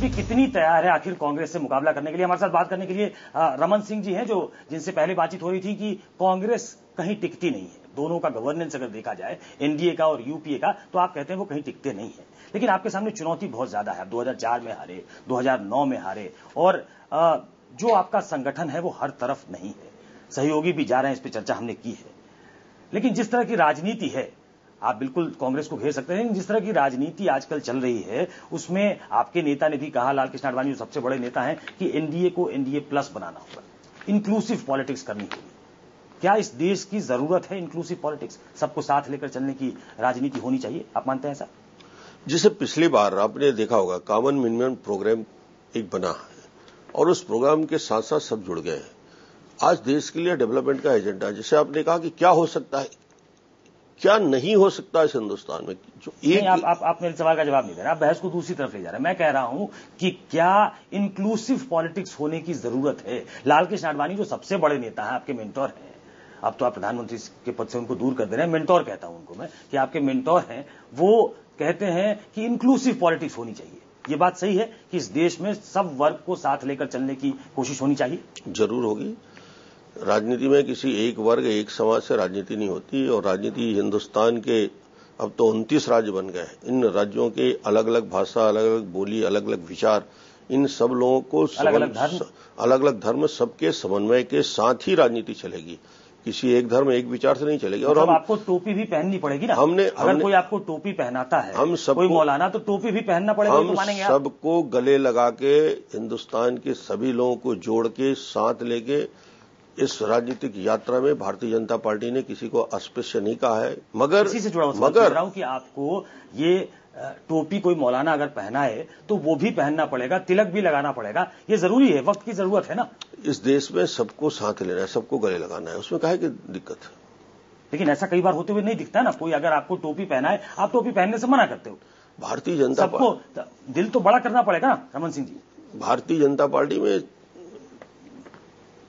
BJP कितनी तैयार है आखिर कांग्रेस से मुकाबला करने के लिए? हमारे साथ बात करने के लिए रमन सिंह जी हैं, जो जिनसे पहले बातचीत हो रही थी कि कांग्रेस कहीं टिकती नहीं है। दोनों का गवर्नेंस अगर देखा जाए, एनडीए का और यूपीए का, तो आप कहते हैं वो कहीं टिकते नहीं है। लेकिन आपके सामने चुनौती बहुत ज्यादा है। 2004 में हारे, 2009 में हारे, और जो आपका संगठन है वो हर तरफ नहीं है। सहयोगी भी जा रहे हैं, इस पर चर्चा हमने की है। लेकिन जिस तरह की राजनीति है, आप बिल्कुल कांग्रेस को घेर सकते हैं, जिस तरह की राजनीति आजकल चल रही है उसमें आपके नेता ने भी कहा, लाल कृष्ण आडवाणी जो सबसे बड़े नेता हैं, कि एनडीए को एनडीए प्लस बनाना होगा, इंक्लूसिव पॉलिटिक्स करनी होगी। क्या इस देश की जरूरत है इंक्लूसिव पॉलिटिक्स? सबको साथ लेकर चलने की राजनीति होनी चाहिए, आप मानते हैं ऐसा? जिसे पिछली बार आपने देखा होगा, कॉमन मिनिमम प्रोग्राम एक बना है और उस प्रोग्राम के साथ साथ सब जुड़ गए हैं। आज देश के लिए डेवलपमेंट का एजेंडा, जिसे आपने कहा कि क्या हो सकता है, क्या नहीं हो सकता इस हिंदुस्तान में, जो एक नहीं, आप मेरे सवाल का जवाब नहीं दे रहे, आप बहस को दूसरी तरफ ले जा रहे हैं। मैं कह रहा हूं कि क्या इंक्लूसिव पॉलिटिक्स होने की जरूरत है? लाल कृष्ण आडवाणी जो सबसे बड़े नेता हैं, आपके मेंटोर हैं, अब तो आप प्रधानमंत्री के पद से उनको दूर कर दे रहे हैं, मेंटोर कहता हूं उनको मैं, कि आपके मेंटोर हैं, वो कहते हैं कि इंक्लूसिव पॉलिटिक्स होनी चाहिए। ये बात सही है कि इस देश में सब वर्ग को साथ लेकर चलने की कोशिश होनी चाहिए? जरूर होगी। राजनीति में किसी एक वर्ग एक समाज से राजनीति नहीं होती, और राजनीति हिंदुस्तान के अब तो 29 राज्य बन गए हैं। इन राज्यों के अलग अलग भाषा, अलग अलग बोली, अलग अलग विचार, इन सब लोगों को अलग अलग धर्म, सबके समन्वय के साथ ही राजनीति चलेगी। किसी एक धर्म एक विचार से नहीं चलेगी। और आपको टोपी भी पहननी पड़ेगी ना। अगर कोई आपको टोपी पहनाता है, हम सब कोई मौलाना, तो टोपी भी पहनना पड़ेगा, तो मानेंगे आप? सबको गले लगा के, हिंदुस्तान के सभी लोगों को जोड़ के साथ लेके इस राजनीतिक यात्रा में भारतीय जनता पार्टी ने किसी को अस्पृश्य नहीं कहा है। मगर इसी से जुड़ा हुआ सवाल रहा हूं कि आपको ये टोपी कोई मौलाना अगर पहनाए तो वो भी पहनना पड़ेगा, तिलक भी लगाना पड़ेगा। ये जरूरी है, वक्त की जरूरत है ना। इस देश में सबको साथ लेना है, सबको गले लगाना है, उसमें काहे की दिक्कत है? लेकिन ऐसा कई बार होते हुए नहीं दिखता है ना। कोई अगर आपको टोपी पहनाए, आप टोपी पहनने से मना करते हो। भारतीय जनता सबको दिल तो बड़ा करना पड़ेगा ना रमन सिंह जी। भारतीय जनता पार्टी में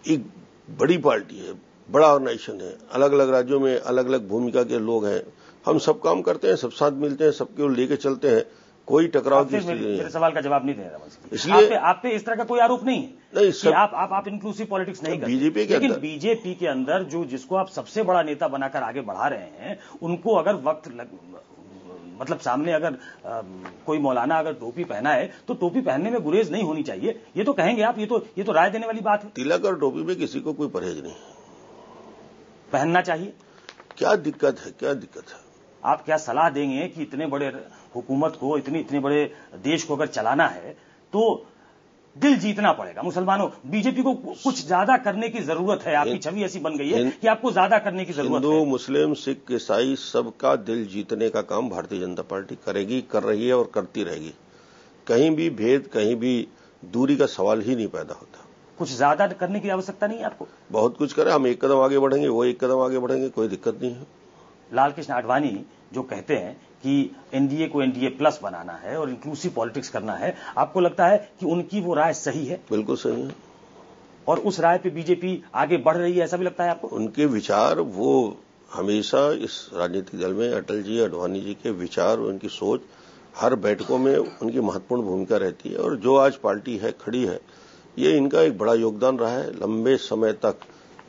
एक बड़ी पार्टी है, बड़ा ऑर्गेनाइजेशन है, अलग अलग राज्यों में अलग अलग भूमिका के लोग हैं। हम सब काम करते हैं, सब साथ मिलते हैं, सबको लेके चलते हैं, कोई टकराव की स्थिति नहीं है। मेरे सवाल का जवाब नहीं दे रहा है, इसलिए आप पे इस तरह का कोई आरोप नहीं है कि आप इंक्लूसिव पॉलिटिक्स नहीं करते। बीजेपी के अंदर, बीजेपी के अंदर जिसको आप सबसे बड़ा नेता बनाकर आगे बढ़ा रहे हैं, उनको अगर मतलब सामने अगर कोई मौलाना अगर टोपी पहना है तो टोपी पहनने में गुरेज नहीं होनी चाहिए, ये तो कहेंगे आप। ये तो राय देने वाली बात है। तिलक और टोपी में किसी को कोई परहेज नहीं, पहनना चाहिए। क्या दिक्कत है? क्या दिक्कत है? आप क्या सलाह देंगे कि इतने बड़े हुकूमत को, इतने बड़े देश को अगर चलाना है तो दिल जीतना पड़ेगा मुसलमानों। बीजेपी को कुछ ज्यादा करने की जरूरत है। आपकी छवि ऐसी बन गई है कि आपको ज्यादा करने की जरूरत है। हिंदू, मुस्लिम, सिख, ईसाई, सबका दिल जीतने का काम भारतीय जनता पार्टी करेगी, कर रही है और करती रहेगी। कहीं भी भेद, कहीं भी दूरी का सवाल ही नहीं पैदा होता। कुछ ज्यादा करने की आवश्यकता नहीं है आपको? बहुत कुछ करें, हम एक कदम आगे बढ़ेंगे, वो एक कदम आगे बढ़ेंगे, कोई दिक्कत नहीं है। लाल कृष्ण आडवाणी जो कहते हैं कि एनडीए को एनडीए प्लस बनाना है और इंक्लूसिव पॉलिटिक्स करना है, आपको लगता है कि उनकी वो राय सही है? बिल्कुल सही है। और उस राय पे बीजेपी आगे बढ़ रही है, ऐसा भी लगता है आपको? उनके विचार, वो हमेशा इस राजनीतिक दल में अटल जी, आडवाणी जी के विचार, उनकी सोच हर बैठकों में उनकी महत्वपूर्ण भूमिका रहती है। और जो आज पार्टी है, खड़ी है, ये इनका एक बड़ा योगदान रहा है। लंबे समय तक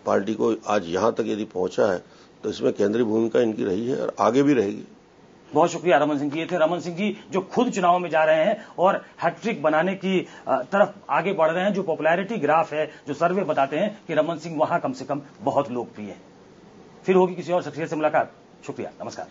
पार्टी को आज यहां तक यदि पहुंचा है तो इसमें केंद्रीय भूमिका इनकी रही है और आगे भी रहेगी। बहुत शुक्रिया रमन सिंह जी। ये थे रमन सिंह जी जो खुद चुनाव में जा रहे हैं और हैट्रिक बनाने की तरफ आगे बढ़ रहे हैं। जो पॉपुलैरिटी ग्राफ है, जो सर्वे बताते हैं कि रमन सिंह वहां कम से कम बहुत लोकप्रिय है। फिर होगी किसी और शख्सियत से मुलाकात। शुक्रिया, नमस्कार।